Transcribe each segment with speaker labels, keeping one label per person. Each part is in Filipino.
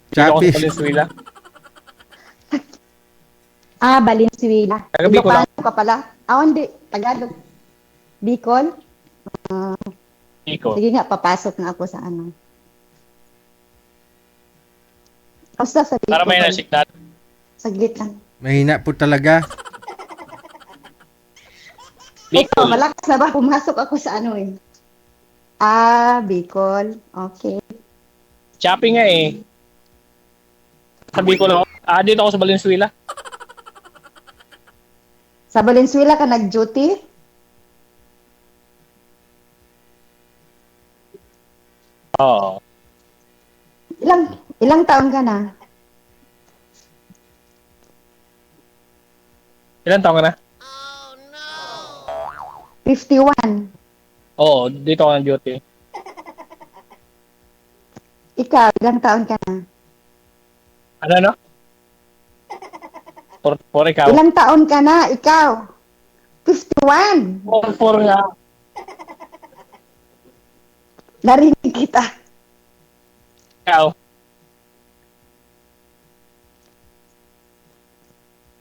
Speaker 1: Dito ako sa
Speaker 2: Chapis.
Speaker 1: Valenzuela.
Speaker 3: Valenzuela.
Speaker 1: Taga Bicol ako.
Speaker 3: Ilocano ka pala? Hindi. Tagalog. Bicol?
Speaker 1: Bicol.
Speaker 3: Sige nga, papasok na ako sa ano. Basta sa
Speaker 1: Para may
Speaker 3: Bicol.
Speaker 1: nasignal.
Speaker 3: Saglit lang.
Speaker 2: Mahina po talaga.
Speaker 3: Ito,
Speaker 1: Bicol.
Speaker 3: malakas na ba? Pumasok ako sa ano eh. Bicol. Okay.
Speaker 1: Shopping nga eh. Sa Bicol ako. Dito ako sa Valenzuela.
Speaker 3: Sa Valenzuela ka nag-duty?
Speaker 1: Oo.
Speaker 3: Ilang taon ka na?
Speaker 1: Ilan taon ka na?
Speaker 3: 51.
Speaker 1: Oo, dito ako ng duty.
Speaker 3: Ikaw, ilang taon ka na?
Speaker 1: Ano? For ikaw.
Speaker 3: Ilang taon ka na? Ikaw? 51.
Speaker 1: For nga.
Speaker 3: Narinig kita.
Speaker 1: Ikaw.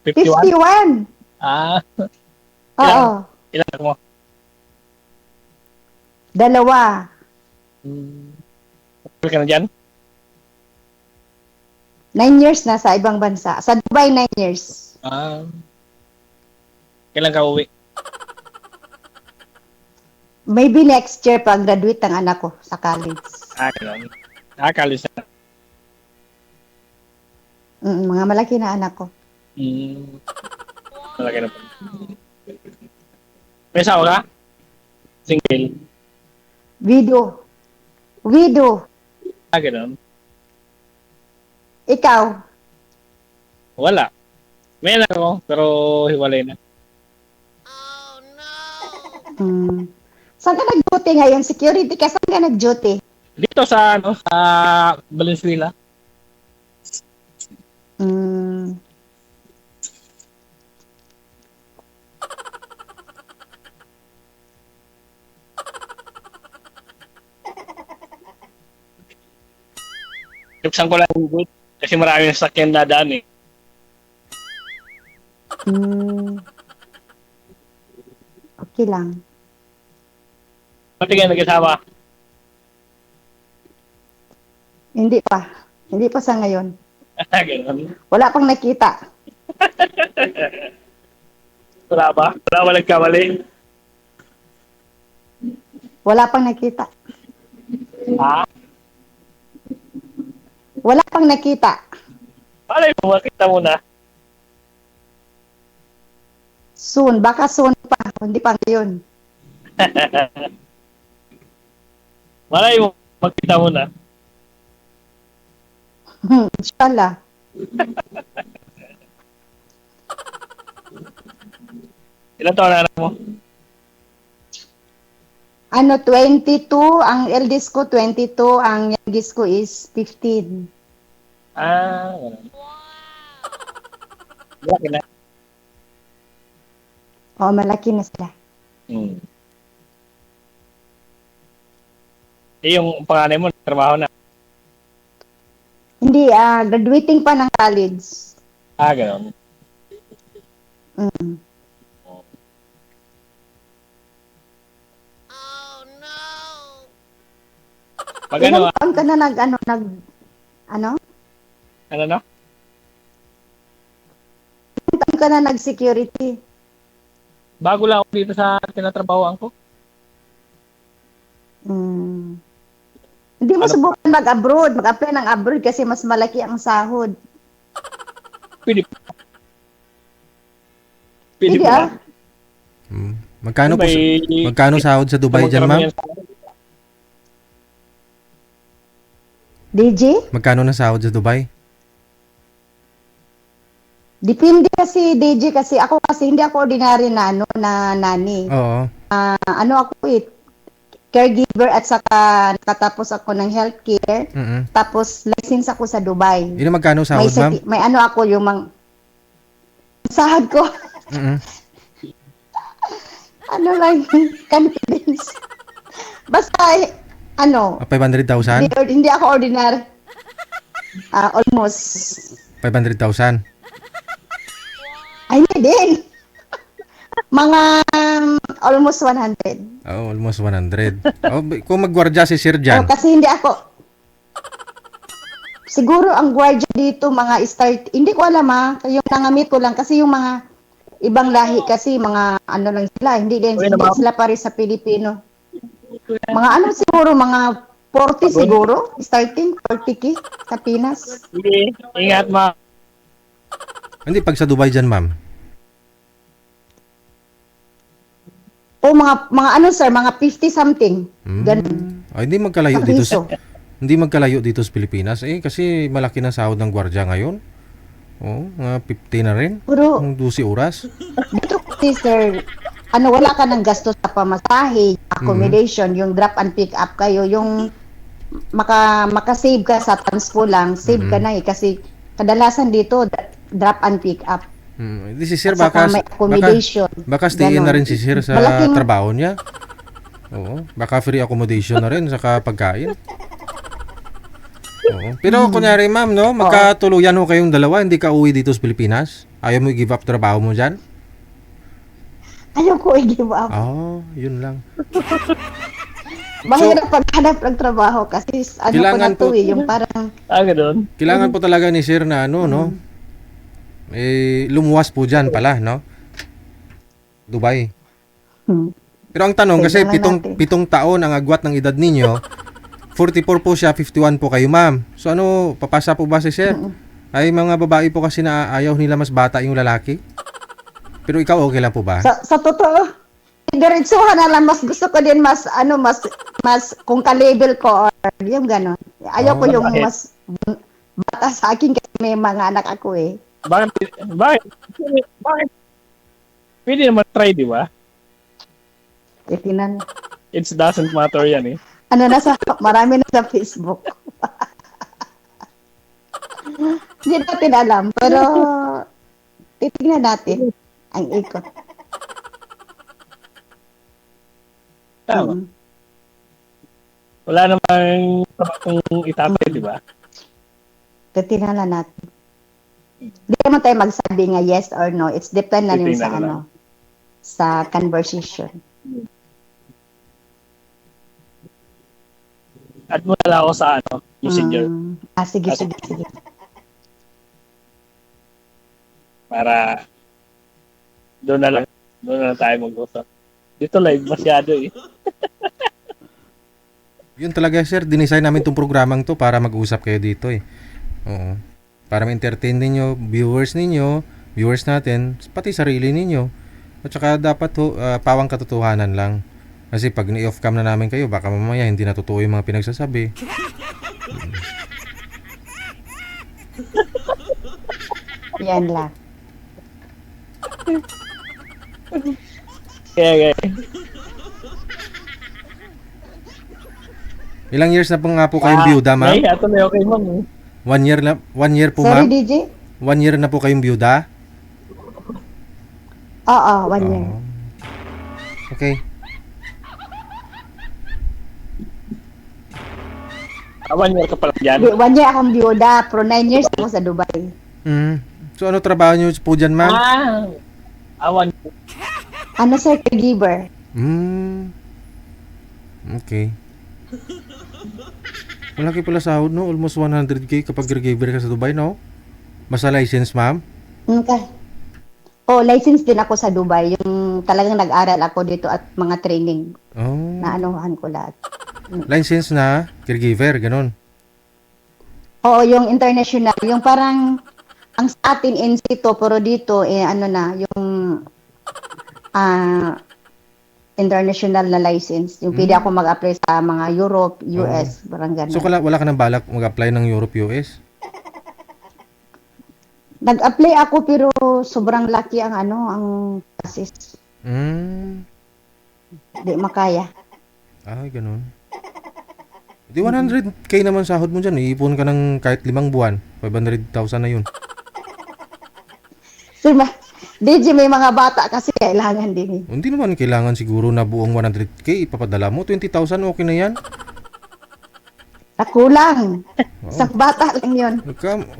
Speaker 1: 51?
Speaker 3: 51. Oo.
Speaker 1: Ilan mo?
Speaker 3: 2.
Speaker 1: Kapil ka na dyan?
Speaker 3: 9 years na sa ibang bansa. Sa Dubai, 9 years.
Speaker 1: Kailan ka uwi?
Speaker 3: Maybe next year pag graduate ang anak ko sa college.
Speaker 1: Ganun. College na.
Speaker 3: Mga malaki na anak ko.
Speaker 1: Malaki na po. May asawa ka? Single?
Speaker 3: Widow.
Speaker 1: Ganun.
Speaker 3: Ikaw?
Speaker 1: Wala. May anak ako, pero hiwalay na.
Speaker 3: Saan ka nag-duty ngayon? Security ka? Saan ka nag-duty?
Speaker 1: Dito sa Valenzuela. Tipsan ko lang yung good. Kasi maraming sakyan na daan eh.
Speaker 3: Okay lang.
Speaker 1: Pati kayo nag-asawa?
Speaker 3: Hindi pa. Hindi pa sa ngayon.
Speaker 1: Ganun.
Speaker 3: Wala pang nakita.
Speaker 1: Wala ba? Wala ba nagkamali?
Speaker 3: Wala pang nakita. Wala pang nakita.
Speaker 1: Malay mo, makita mo na.
Speaker 3: Soon. Baka soon pa. Hindi pa ngayon.
Speaker 1: Malay mo, makita mo na.
Speaker 3: Inshallah.
Speaker 1: Ilan taon na anak mo?
Speaker 3: 22. Ang eldest ko, 22. Ang youngest ko is 15.
Speaker 1: Ganun. Malaki na.
Speaker 3: Malaki na sila.
Speaker 1: Yung panganay mo, trabaho na.
Speaker 3: Hindi, graduating pa ng college.
Speaker 1: Ganun. Pag
Speaker 3: Ilang taon ka na ano?
Speaker 1: Ano no?
Speaker 3: Ilang taon ka na nag-security?
Speaker 1: Bago lang ako dito sa tinatrabahoan ko.
Speaker 3: Hindi mo subukan mag-abroad, mag-apply ng abroad kasi mas malaki ang sahod.
Speaker 1: Pwede
Speaker 3: pa.
Speaker 2: Magkano sahod sa Dubai dyan, ma'am?
Speaker 3: DJ?
Speaker 2: Magkano na sahod sa Dubai?
Speaker 3: Depende kasi, DJ, kasi ako kasi hindi ako ordinary na nani.
Speaker 2: Oo.
Speaker 3: Ako caregiver at saka nakatapos ako ng healthcare. Tapos license ako sa Dubai.
Speaker 2: Yun magkano sahod, ma'am?
Speaker 3: May ako yung sahod ko. Confidence. Basta
Speaker 2: 500,000?
Speaker 3: Hindi ako ordinary. Almost.
Speaker 2: 500,000.
Speaker 3: Ay, hindi din. Mga almost 100.
Speaker 2: Oh, almost 100. Oh, kung magwardya si Sir
Speaker 3: Oh,
Speaker 2: dyan.
Speaker 3: kasi hindi ako. Siguro ang gwardiya dito mga start, hindi ko alam yung nangamit ko lang kasi yung mga ibang lahi kasi mga ano lang sila, hindi sila pare sa Pilipino. Mga ano siguro, mga 40 siguro, starting 40K sa Pinas.
Speaker 1: Sige, ingat ma.
Speaker 2: Hindi, pag sa Dubai dyan, ma'am.
Speaker 3: O mga ano sir, mga 50 something. Ganun.
Speaker 2: Ay, hindi magkalayo
Speaker 3: Sa
Speaker 2: dito
Speaker 3: piso.
Speaker 2: hindi magkalayo dito sa Pilipinas. Kasi malaki na sahod ng gwardiya ngayon. Oh, mga 50 na rin.
Speaker 3: Pero
Speaker 2: Ng 12 oras.
Speaker 3: dito kasi sir, ano wala ka ng gasto sa pamasahe, accommodation, yung drop and pick up kayo, yung makasave ka sa transpo lang, save ka na kasi kadalasan dito drop and pick up.
Speaker 2: Di si Sir
Speaker 3: At saka
Speaker 2: baka
Speaker 3: may accommodation.
Speaker 2: baka stayin na
Speaker 3: Ganon.
Speaker 2: rin si Sir sa
Speaker 3: Malaking-
Speaker 2: trabaho niya. Oo, baka free accommodation na rin saka pagkain. Oo. Pero kunyari ma'am, no, magkatuluyan ho kayong dalawa, hindi ka uwi dito sa Pilipinas? Ayaw mo i-give up trabaho mo dyan?
Speaker 3: Ayaw ko i-give up.
Speaker 2: Yun lang.
Speaker 3: Mahirap paghanap ng trabaho kasi ano ko
Speaker 2: Kailangan
Speaker 3: na to
Speaker 2: po-
Speaker 3: yung parang
Speaker 1: Ganun.
Speaker 2: Kailangan po talaga ni Sir na ano, no? Lumuwas po dyan pala, no? Dubai. Pero ang tanong, kasi
Speaker 3: Kailangan natin.
Speaker 2: pitong taon ang agwat ng edad ninyo, 44 po siya, 51 po kayo, ma'am. So ano, papasa po ba si Sir? Ay, mga babae po kasi na ayaw nila mas bata yung lalaki. Pero ikaw okay lang po ba?
Speaker 3: sa totoo, diretsuhan na lang, mas gusto ko din mas kung ka-label ko or yung gano'n. Ayaw ko yung
Speaker 1: Bakit?
Speaker 3: mas bata sa akin kasi may mga anak ako eh.
Speaker 1: Bakit? Bakit? Pwede naman try, di ba?
Speaker 3: Itinan.
Speaker 1: It doesn't matter yan eh.
Speaker 3: Ano marami na sa Facebook. Hindi natin alam, pero titignan natin ang ikot.
Speaker 1: Tama.
Speaker 3: Mm.
Speaker 1: Wala namang kung itatay, di ba?
Speaker 3: Titignan na natin. Hindi naman tayo magsabi nga yes or no. It's depend na rin
Speaker 1: Titignan
Speaker 3: sa
Speaker 1: na lang.
Speaker 3: sa conversation.
Speaker 1: At mo na lang ako sa messenger
Speaker 3: Sige,
Speaker 1: At-
Speaker 3: sige, sige.
Speaker 1: para doon na lang tayo mag-usap. Dito live masyado eh.
Speaker 2: Yun talaga, Sir. Dinesign namin tong programang to para mag-usap kayo dito eh. Oo. Para ma-entertain ninyo, viewers natin, pati sarili ninyo. At saka dapat pawang katotohanan lang. Kasi pag ni-off cam na namin kayo, baka mamaya hindi natutuwa yung mga pinagsasabi.
Speaker 3: Yan lang.
Speaker 1: Kaya.
Speaker 2: Ilang years na po nga po kayong byuda, ma'am?
Speaker 1: Ay, ato na okay, ma'am.
Speaker 2: 1 year po,
Speaker 3: Sorry,
Speaker 2: ma'am?
Speaker 3: DJ?
Speaker 2: 1 year na po kayong byuda?
Speaker 3: Oo, 1 year.
Speaker 2: Oo. Okay.
Speaker 1: Awan niyo ka pala dyan.
Speaker 3: 1 year akong biyuda, pero 9 years ako sa Dubai.
Speaker 2: So ano trabaho niyo po dyan, ma'am?
Speaker 1: Awan.
Speaker 3: Ano sir, caregiver?
Speaker 2: Okay. Malaki pala sahod, no? Almost 100K kapag caregiver ka sa Dubai, no? Basta license, ma'am?
Speaker 3: Okay. License din ako sa Dubai. Yung talagang nag-aral ako dito at mga training
Speaker 2: Oh.
Speaker 3: na anuhan ko lahat.
Speaker 2: License na caregiver, ganun.
Speaker 3: Oo, yung international. Yung parang, ang sa atin in situ, pero dito, yung international na license. Yung pwede ako mag-apply sa mga Europe, US, parang gano'n.
Speaker 2: So wala ka nang balak mag-apply ng Europe, US?
Speaker 3: Nag-apply ako pero sobrang laki ang ang process. Di makaya.
Speaker 2: Ganun. Di 100K naman sahod mo dyan. Iipon ka ng kahit 5 buwan. 500,000 na yun.
Speaker 3: So, DJ, may mga bata kasi kailangan din.
Speaker 2: Hindi naman kailangan siguro na buong 100K ipapadala mo. 20,000 okay na yan.
Speaker 3: Nakulang.
Speaker 2: Wow.
Speaker 3: Isang bata lang yun.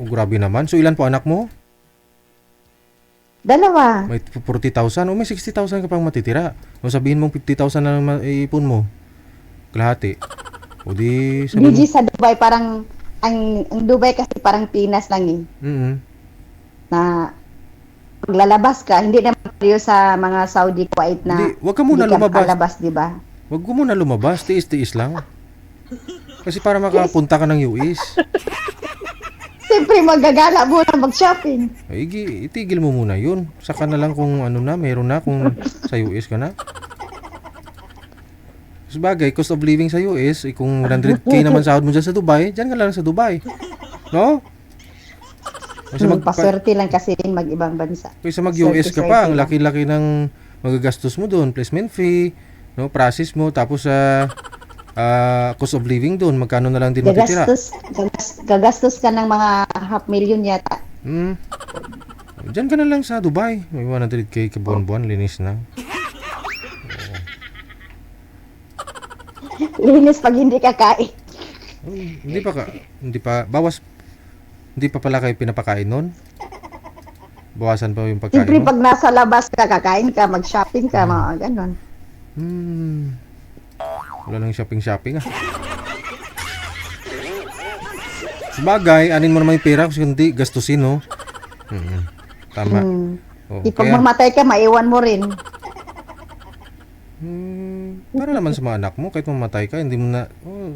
Speaker 2: Grabe naman. So, ilan po anak mo?
Speaker 3: 2.
Speaker 2: May 40,000 o may 60,000 ka pang matitira. O sabihin mong 50,000 na lang iipon mo. Kalahati. O di
Speaker 3: Gigi sa Dubai parang, ang Dubai kasi parang Pinas lang eh.
Speaker 2: Mm-hmm.
Speaker 3: Na maglalabas ka, hindi naman tayo sa mga Saudi, Kuwait na
Speaker 2: Hindi, wag ka muna
Speaker 3: hindi
Speaker 2: lumabas.
Speaker 3: makalabas, di ba?
Speaker 2: Wag mo muna lumabas. Tiis-tiis lang. Kasi para makapunta ka ng US.
Speaker 3: Siyempre, magagala muna mag-shopping.
Speaker 2: Ay, itigil mo muna yun. Saka na lang kung ano na, meron na kung sa US ka na. Sabagay, cost of living sa US, kung 100k naman sahod mo dyan sa Dubai, dyan ka lang sa Dubai. No? Kasi
Speaker 3: Paswerte lang kasi din mag-ibang bansa.
Speaker 2: Kaysa mag-US ka pa, ang
Speaker 3: Swerte lang.
Speaker 2: laki-laki ng magagastos mo doon, placement fee, no, process mo, tapos sa cost of living doon, magkano na lang din matitira.
Speaker 3: Gagastos ka ng mga 500,000 yata.
Speaker 2: Diyan ka na lang sa Dubai, may 100k ka buwan-buwan, linis na.
Speaker 3: Linis pag hindi ka kain.
Speaker 2: Hindi pa pala kayo pinapakain noon? Bawasan pa yung pagkain
Speaker 3: Siyempre,
Speaker 2: mo?
Speaker 3: pag nasa labas ka, kakain ka, mag-shopping ka, mga ganon.
Speaker 2: Wala nang shopping ah. Sabagay, anin mo naman yung pera kasi hindi gastusin, no? Tama. Oo,
Speaker 3: Pag mamatay ka, maiwan mo rin.
Speaker 2: para naman sa mga anak mo, kahit mamatay ka, hindi mo na,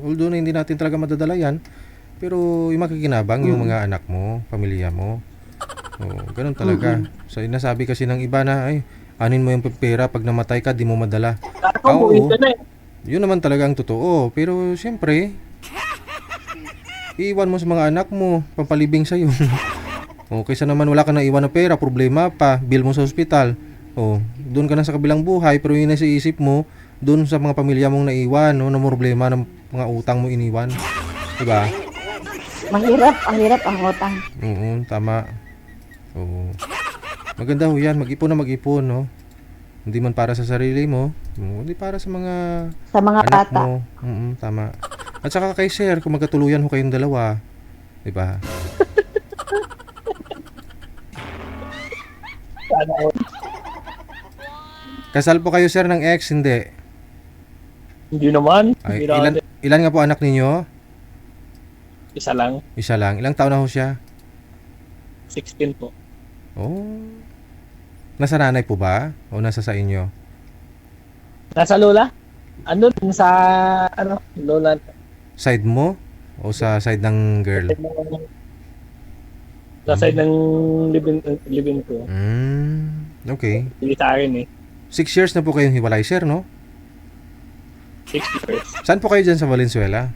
Speaker 2: although na hindi natin talaga madadala yan, pero yung makikinabang yung mga anak mo, pamilya mo. Ganun talaga. So, nasabi kasi ng iba na, ay, anin mo yung pera, pag namatay ka, di mo madala. Oo, yun naman talaga ang totoo. Pero, siyempre, iiwan mo sa mga anak mo, pampalibing sa'yo. Kaysa naman wala ka na iwan na pera, problema pa, bill mo sa ospital. Doon ka na sa kabilang buhay, pero yun na sa isip mo, doon sa mga pamilya mong naiwan, no, na problema ng mga utang mo iniwan. Diba?
Speaker 3: Ang hirap ang utang.
Speaker 2: Oo, tama. Oo. Maganda ho yan, mag-ipon na mag-ipon, no? Hindi man para sa sarili mo, hindi para sa mga anak
Speaker 3: bata.
Speaker 2: mo. Tama. At saka kay sir, kung magkatuluyan ho kayong dalawa, diba? Kasal po kayo sir ng ex, hindi?
Speaker 1: Hindi naman.
Speaker 2: Ay,
Speaker 1: Hindi naman.
Speaker 2: ilan nga po anak ninyo?
Speaker 1: Isa lang.
Speaker 2: Isa lang. Ilang taon na ho siya?
Speaker 1: 16 po.
Speaker 2: Nasa nanay po ba? O nasa sa inyo?
Speaker 1: Nasa lola? Andun sa, lola.
Speaker 2: Side mo? O sa side ng girl?
Speaker 1: Sa side ng living ko.
Speaker 2: Okay.
Speaker 1: Hindi sa akin eh.
Speaker 2: 6 years na po kayong hiwalay, sir, no?
Speaker 1: 6 years.
Speaker 2: Saan po kayo dyan sa Valenzuela?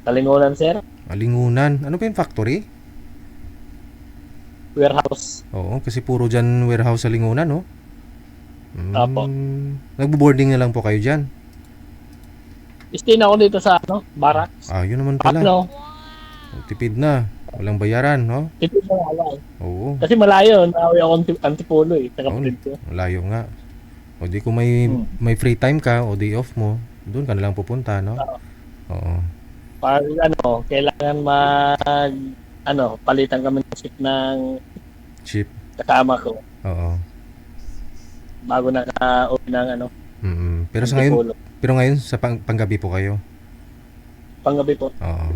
Speaker 1: Talingonan, sir.
Speaker 2: Lingunan. Ano pa yung factory?
Speaker 1: Warehouse.
Speaker 2: Oo, kasi puro dyan warehouse sa Lingunan, no?
Speaker 1: Apo.
Speaker 2: Nagbo-boarding na lang po kayo dyan.
Speaker 1: Stay na ako dito sa, barracks.
Speaker 2: Yun naman pala. Tipid na. Walang bayaran, no?
Speaker 1: Dito sa wala eh.
Speaker 2: Oo.
Speaker 1: Kasi malayo. Nawi ako Antipolo eh. Sa kapatid ko.
Speaker 2: Layo nga. O di kung may free time ka o day off mo, doon ka na lang pupunta, no? Oo.
Speaker 1: Pag kailangan palitan kami ng ship ng
Speaker 2: Cheap. kasama
Speaker 1: ko.
Speaker 2: Oo.
Speaker 1: Bago naka-uwi ng
Speaker 2: Pero sa ngayon, sa panggabi po kayo.
Speaker 1: Panggabi po.
Speaker 2: Oo.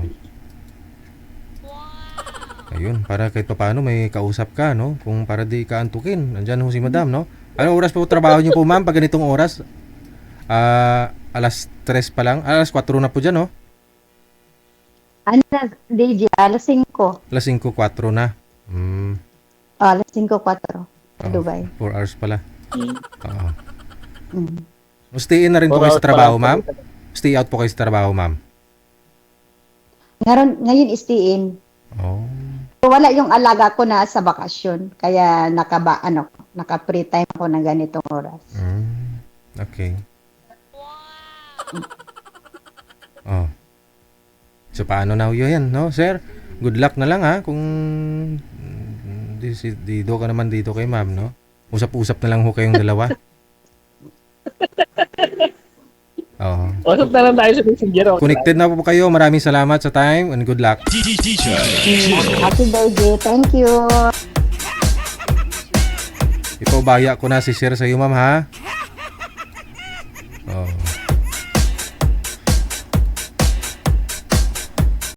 Speaker 2: Ayun, para kahit papaano may kausap ka, no? Kung para di ka antukin. Nandiyan ho si madam, no? Anong oras po trabaho niyo po, ma'am? Pag ganitong oras? Alas 3 pa lang. Alas 4 na po dyan, no?
Speaker 3: DJ, alas 5.
Speaker 2: Alas 5, 4 na.
Speaker 3: Alas 5, 4. Sa Dubai.
Speaker 2: 4 hours pala. Oo.
Speaker 3: Mm.
Speaker 2: Stay in na rin po kayo sa trabaho, ma'am? Stay out po kayo sa trabaho, ma'am?
Speaker 3: Ngayon istiin. Wala yung alaga ko na sa bakasyon. Kaya naka-free time ako ng ganitong oras.
Speaker 2: Okay. So, paano na yan, no, sir? Good luck na lang, ha? Kung dito ka naman dito kay ma'am, no? Usap-usap na lang ho kayong dalawa. Oo.
Speaker 1: Usap na lang tayo sa Messenger. Okay.
Speaker 2: Connected na po kayo. Maraming salamat sa time and good luck.
Speaker 3: Happy birthday. Thank you.
Speaker 2: Ipabaya ko na si Sir sa iyo, ma'am, ha?